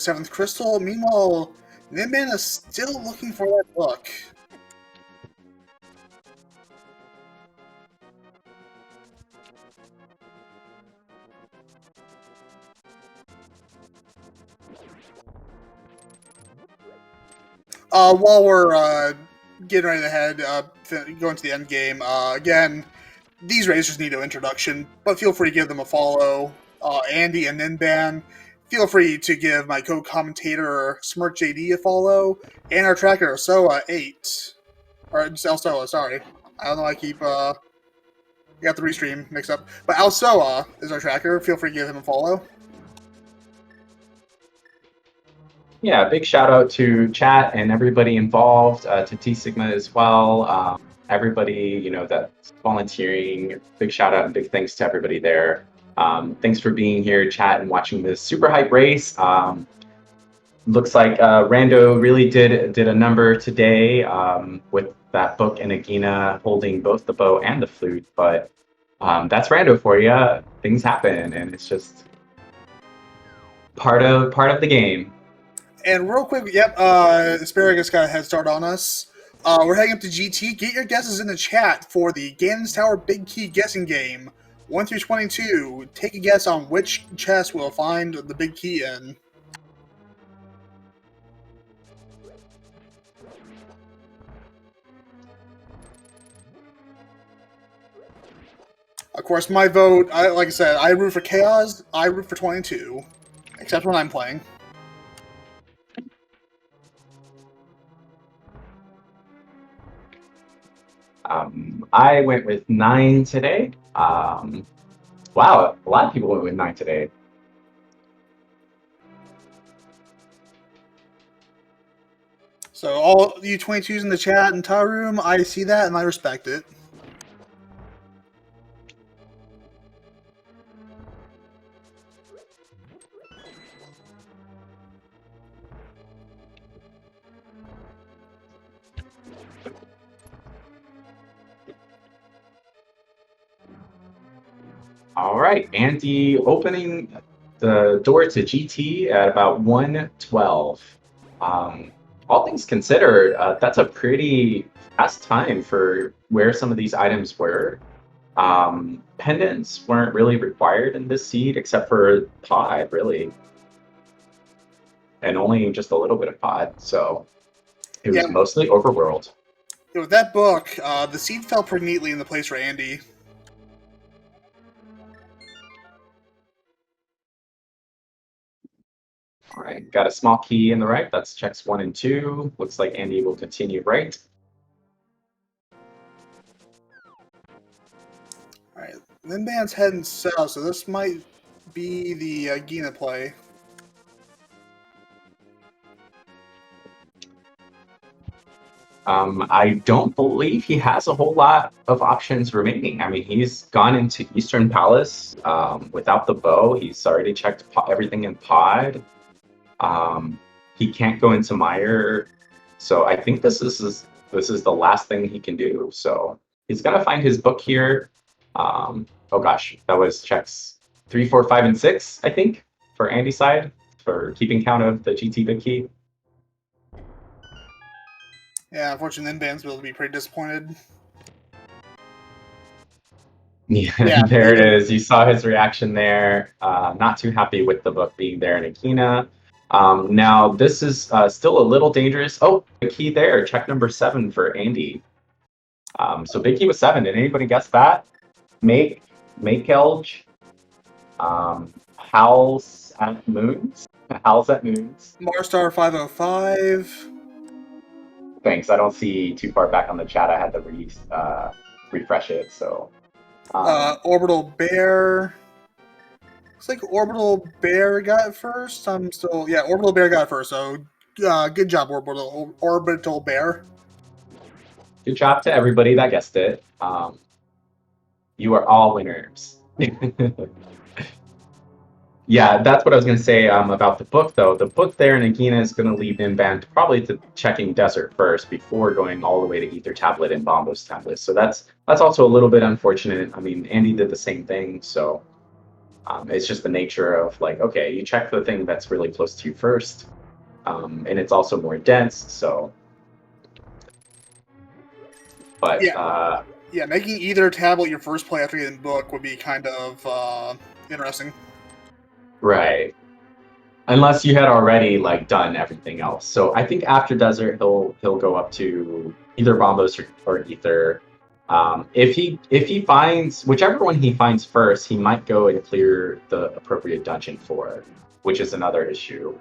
7th crystal. Meanwhile, Ninban is still looking for that book. While we're getting ready to head, going to the end game, again, these racers need no introduction, but feel free to give them a follow. Andy and Ninban, feel free to give my co-commentator SmirkJD a follow, and our tracker Soa8, or just Alsoa. Sorry, I don't know. I keep got the restream mixed up, but Alsoa is our tracker. Feel free to give him a follow. Yeah, big shout out to chat and everybody involved, to T Sigma as well. Everybody, that's volunteering. Big shout out and big thanks to everybody there. Thanks for being here, chat, and watching this super hype race. Looks like Rando really did a number today with that book and Agina holding both the bow and the flute. But that's Rando for you. Things happen, and it's just part of the game. And real quick, Asparagus got a head start on us. We're heading up to GT. Get your guesses in the chat for the Ganon's Tower Big Key guessing game, 1 through 22. Take a guess on which chest we'll find the big key in. Of course, my vote, like I said, I root for Chaos, I root for 22. Except when I'm playing. I went with 9 today. Wow, a lot of people went with 9 today. So all you 22s in the chat and Tar Room, I see that and I respect it. All right, Andy opening the door to GT at about 1:12. All things considered, that's a pretty fast time for where some of these items were. Pendants weren't really required in this seed except for pod, really. And only just a little bit of pod, so it was mostly overworld. With that book, the seed fell pretty neatly in the place for Andy. All right, got a small key in the right. That's checks 1 and 2. Looks like Andy will continue right. All right, Ninban's heading south, so this might be the Gina play. I don't believe he has a whole lot of options remaining. I mean, he's gone into Eastern Palace without the bow. He's already checked everything in pod. He can't go into Mire, so I think this is the last thing he can do. So he's gonna find his book here. Oh gosh, that was checks 3, 4, 5, and 6, I think, for Andy's side for keeping count of the GT big key. Yeah, unfortunately, Ninban's will be pretty disappointed. Yeah, there it is. You saw his reaction there. Not too happy with the book being there in Akina. Now, this is still a little dangerous. Oh, the key there. Check number 7 for Andy. So big key was 7. Did anybody guess that? Make Elge. Howls at Moons. Howls at Moons. Marstar 505. Thanks. I don't see too far back on the chat. I had to refresh it. So. Orbital Bear. Looks like Orbital Bear got it first. Orbital Bear got it first. So, good job, Orbital Bear. Good job to everybody that guessed it. You are all winners. Yeah, that's what I was going to say about the book, though. The book there in Agina is going to lead Ninban probably to checking Desert first before going all the way to Ether Tablet and Bombos Tablet. So that's also a little bit unfortunate. I mean, Andy did the same thing, so It's just the nature of like, okay, you check the thing that's really close to you first, and it's also more dense. So, but Yeah, making either tablet your first play after getting book would be kind of interesting. right. Unless you had already like done everything else. So I think after desert he'll go up to either Bombos or Ether. If he finds whichever one he finds first, he might go and clear the appropriate dungeon for, which is another issue.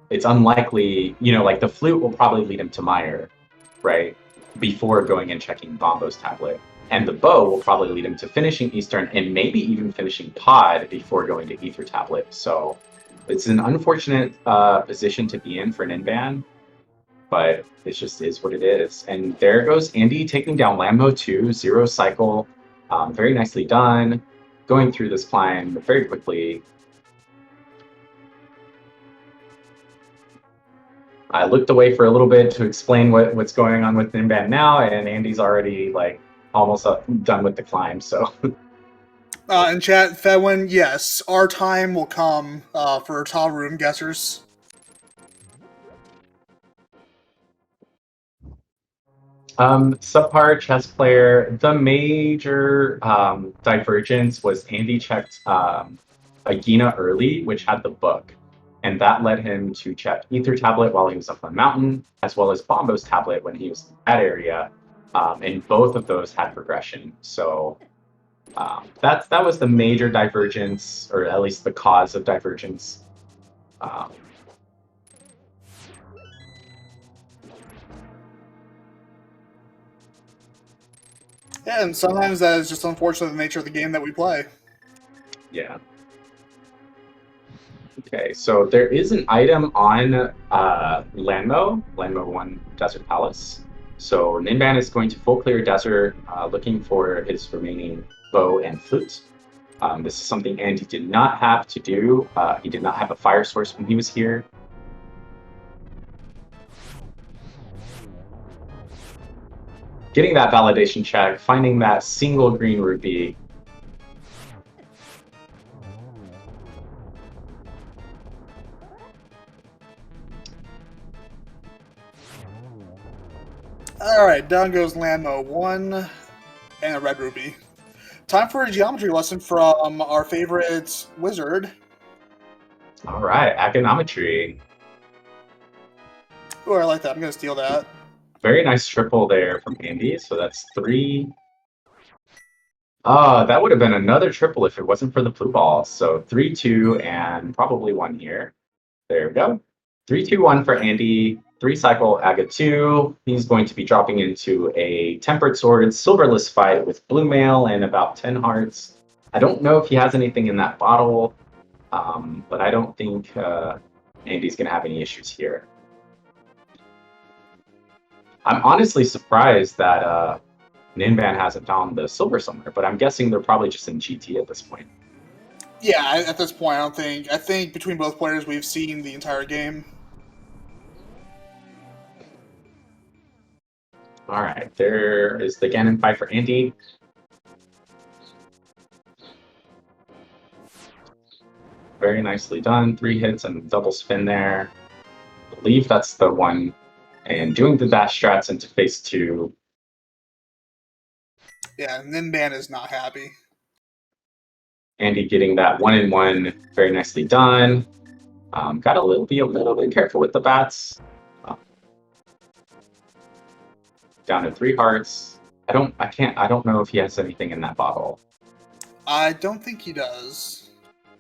It's unlikely, like the flute will probably lead him to Mire, right? Before going and checking Bombo's tablet. And the bow will probably lead him to finishing Eastern and maybe even finishing Pod before going to Ether Tablet. So it's an unfortunate position to be in for Ninban, but it just is what it is. And there goes Andy taking down Lambo 2, 0 cycle. Very nicely done. Going through this climb very quickly. I looked away for a little bit to explain what's going on with Ninban now, and Andy's already like almost done with the climb. So, In chat, Fedwin, yes, our time will come for tall room guessers. Subpar chess player. The major divergence was Andy checked Agina early, which had the book, and that led him to check Ether Tablet while he was up on Mountain, as well as Bombo's Tablet when he was in that area, and both of those had progression. So that was the major divergence, or at least the cause of divergence. Um, Yeah, and sometimes that is just unfortunately the nature of the game that we play. yeah. Okay, so there is an item on Lanmo 1 Desert Palace. So Ninban is going to full clear desert, looking for his remaining bow and flute. This is something Andy did not have to do. He did not have a fire source when he was here. Getting that validation check, finding that single green rupee. Alright, down goes Lambo 1 and a red rupee. Time for a geometry lesson from our favorite wizard. All right, econometry. Oh, I like that. I'm going to steal that. Very nice triple there from Andy. So that's 3. That would have been another triple if it wasn't for the blue ball. So 3, 2, and probably 1 here. There we go. 3, 2, 1 for Andy. 3 cycle Aga 2. He's going to be dropping into a Tempered Sword silverless fight with blue mail and about 10 hearts. I don't know if he has anything in that bottle, but I don't think Andy's going to have any issues here. I'm honestly surprised that Ninban hasn't found the silver somewhere, but I'm guessing they're probably just in GT at this point. Yeah, at this point, I think between both players, we've seen the entire game. All right, there is the Ganon fight for Andy. Very nicely done. 3 hits and double spin there. I believe that's the one. And doing the dash strats into phase 2. Yeah, Ninban is not happy. Andy getting that 1-in-1 very nicely done. Got to be a little bit careful with the bats. Down to 3 hearts. I don't know if he has anything in that bottle. I don't think he does.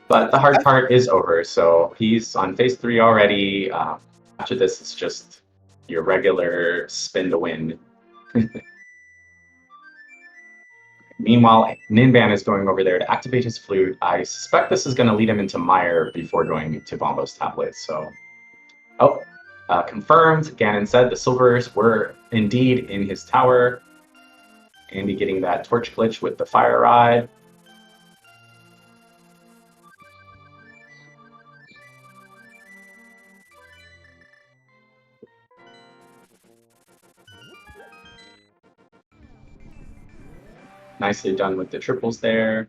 But the hard part is over, so he's on phase 3 already. After this, it's just your regular spin to win. Meanwhile, Ninban is going over there to activate his flute. I suspect this is going to lead him into Mire before going to Bombo's tablet. So, confirmed. Ganon said the silvers were indeed in his tower. Andy getting that torch glitch with the fire ride. Nicely done with the triples there.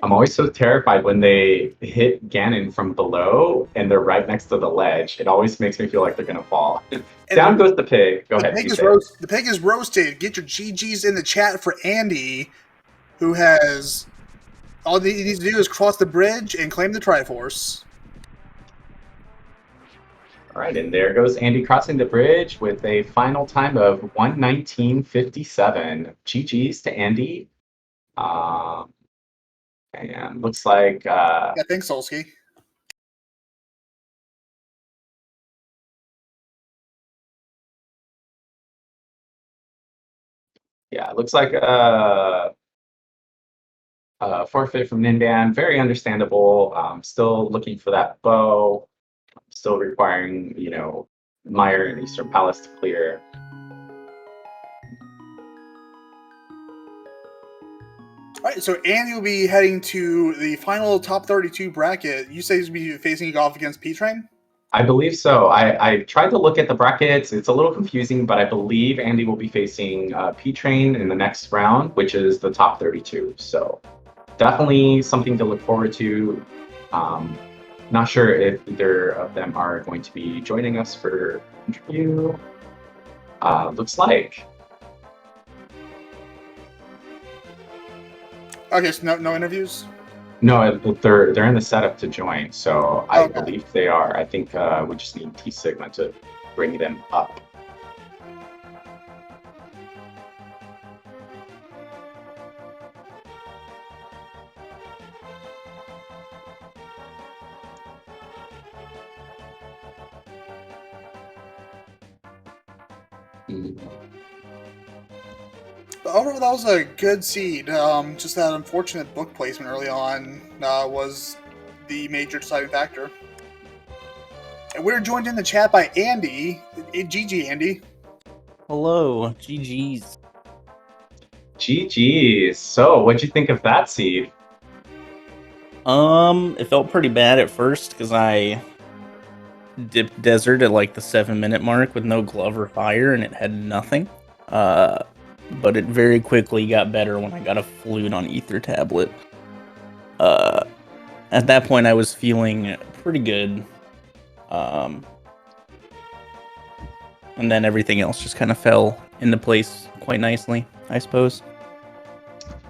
I'm always so terrified when they hit Ganon from below and they're right next to the ledge. It always makes me feel like they're gonna fall. Down goes the pig. Go ahead, The pig is roasted. Get your GGs in the chat for Andy, who has all he needs to do is cross the bridge and claim the Triforce. All right, and there goes Andy crossing the bridge with a final time of 1:19:57. GGs to Andy. And looks like Yeah, thanks, Solsky. Yeah, it looks like forfeit from Ninban. Very understandable. Still looking for that bow. Still requiring, Meyer and Eastern Palace to clear. All right, so Andy will be heading to the final top 32 bracket. You say he's going to be facing off against P-Train? I believe so. I tried to look at the brackets. It's a little confusing, but I believe Andy will be facing P-Train in the next round, which is the top 32. So definitely something to look forward to. Not sure if either of them are going to be joining us for interview. Looks like. Okay, so no interviews? No, they're in the setup to join, so I believe they are. I think we just need T Sigma to bring them up. But overall, that was a good seed. Just that unfortunate book placement early on was the major deciding factor. And we're joined in the chat by Andy. GG, Andy. Hello, GG's. GG's. So, what'd you think of that seed? It felt pretty bad at first because I dipped desert at like the 7-minute mark with no glove or fire, and it had nothing. But it very quickly got better when I got a flute on Ether Tablet. At that point, I was feeling pretty good. And then everything else just kind of fell into place quite nicely, I suppose.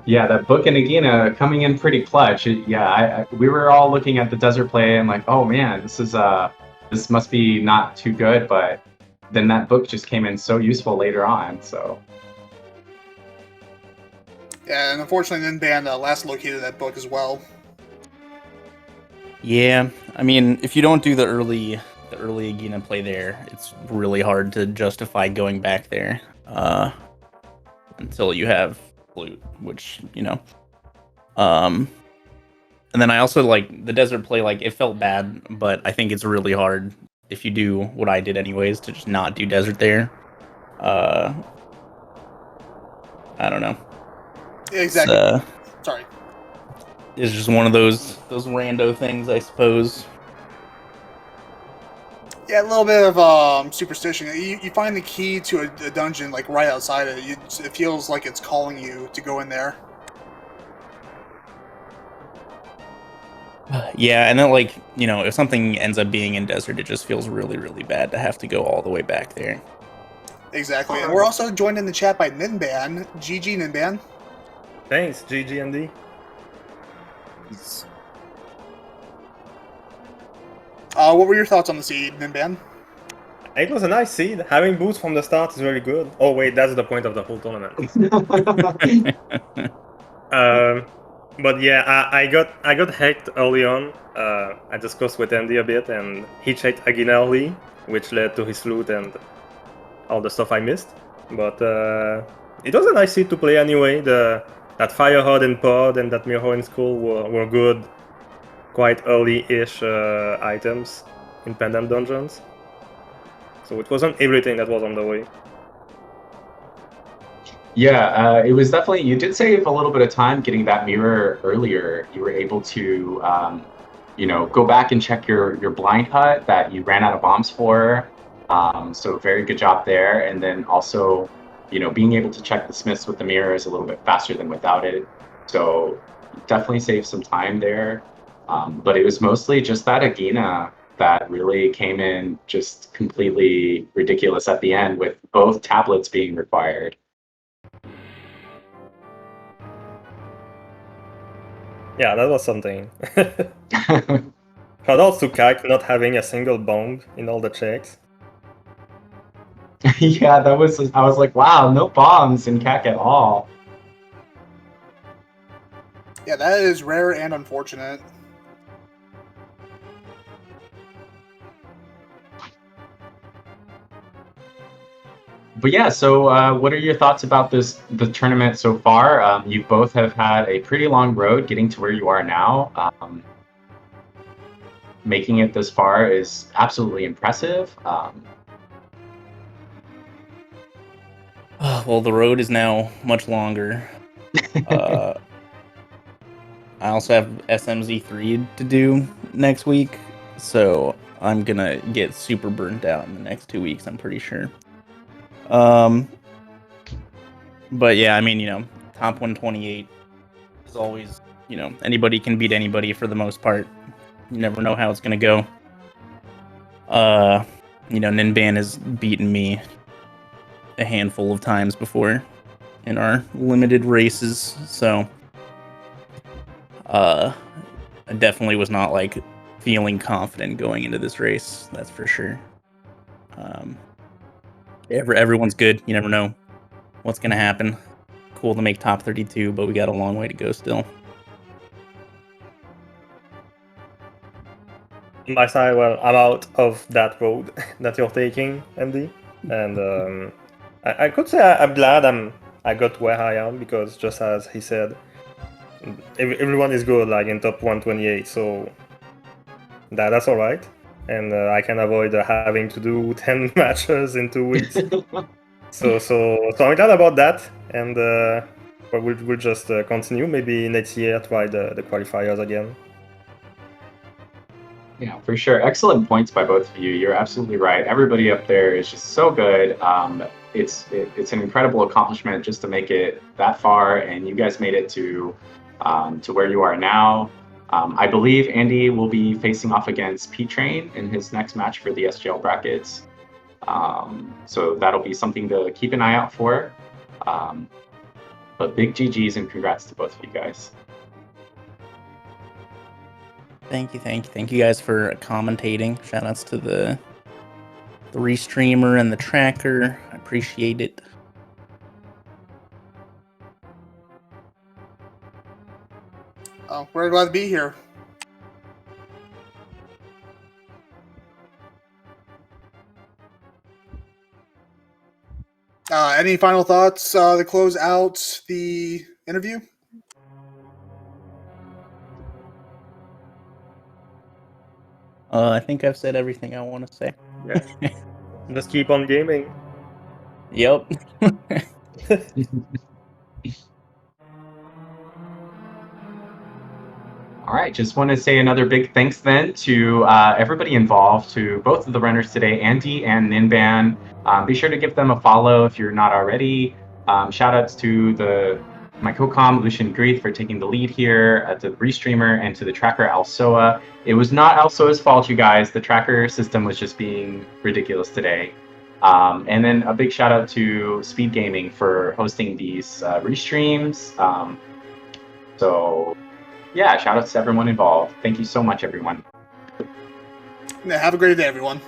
Yeah, that book and Agina coming in pretty clutch. We were all looking at the desert play and like, oh man, this must be not too good. But then that book just came in so useful later on. So. Yeah, and unfortunately, Ninban last located that book as well. Yeah, I mean, if you don't do the early Agina play there, it's really hard to justify going back there until you have flute, which, and then I also like the desert play, like it felt bad, but I think it's really hard if you do what I did anyways to just not do desert there. I don't know. Exactly. Sorry. It's just one of those rando things, I suppose. Yeah, a little bit of superstition. You find the key to a dungeon like right outside it. It feels like it's calling you to go in there. Yeah, and then like, if something ends up being in desert, it just feels really, really bad to have to go all the way back there. Exactly. And we're also joined in the chat by Ninban. GG, Ninban. Thanks, GG and D. What were your thoughts on the seed, Ninban? It was a nice seed. Having boots from the start is very good. Oh wait, that's the point of the whole tournament. But yeah, I got hacked early on. I discussed with Andy a bit, and he checked Agina early, which led to his flute and all the stuff I missed. But it was a nice seed to play anyway. That Firehod and Pod and that Mirror and Skull were good, quite early-ish items in Pendant Dungeons. So it wasn't everything that was on the way. Yeah, it was definitely, you did save a little bit of time getting that mirror earlier. You were able to, go back and check your blind hut that you ran out of bombs for. So very good job there. And then also, being able to check the smiths with the mirror is a little bit faster than without it. So definitely saved some time there. But it was mostly just that Agina that really came in just completely ridiculous at the end, with both tablets being required. Yeah, that was something. Shout out to Kak not having a single bomb in all the checks. Yeah, I was like, wow, no bombs in CAC at all. Yeah, that is rare and unfortunate. But yeah, so what are your thoughts about the tournament so far? You both have had a pretty long road getting to where you are now. Making it this far is absolutely impressive. Well, the road is now much longer. I also have SMZ3 to do next week, so I'm gonna get super burnt out in the next 2 weeks, I'm pretty sure. But yeah, I mean, top 128 is always, anybody can beat anybody for the most part. You never know how it's gonna go. Ninban has beaten me a handful of times before in our limited races, so I definitely was not like feeling confident going into this race, that's for sure. Everyone's good. You never know what's gonna happen. Cool to make top 32, but we got a long way to go still. On my side, well, I'm out of that road that you're taking, Andy, and I could say I'm glad I got where I am, because just as he said, everyone is good like in top 128, so that's all right, and I can avoid having to do 10 matches in 2 weeks. So I'm glad about that, and but we'll just continue. Maybe next year try the qualifiers again. Yeah, for sure. Excellent points by both of you. You're absolutely right. Everybody up there is just so good. It's an incredible accomplishment just to make it that far, and you guys made it to where you are now. I believe Andy will be facing off against P-Train in his next match for the SGL brackets. So that'll be something to keep an eye out for. But big GGs and congrats to both of you guys. Thank you guys for commentating. Shoutouts to the restreamer and the tracker. I appreciate it. Oh, we're glad to be here. Any final thoughts to close out the interview? I think I've said everything I want to say. Yeah. Just keep on gaming. Yep. All right, just want to say another big thanks then to everybody involved, to both of the runners today, Andy and Ninban. Be sure to give them a follow if you're not already. Shout outs to my co-com, Lucian Greeth, for taking the lead here, to the restreamer, and to the tracker, Alsoa. It was not Alsoa's fault, you guys. The tracker system was just being ridiculous today. And then a big shout out to SpeedGaming for hosting these restreams. So yeah, shout outs to everyone involved. Thank you so much, everyone. Yeah, have a great day, everyone.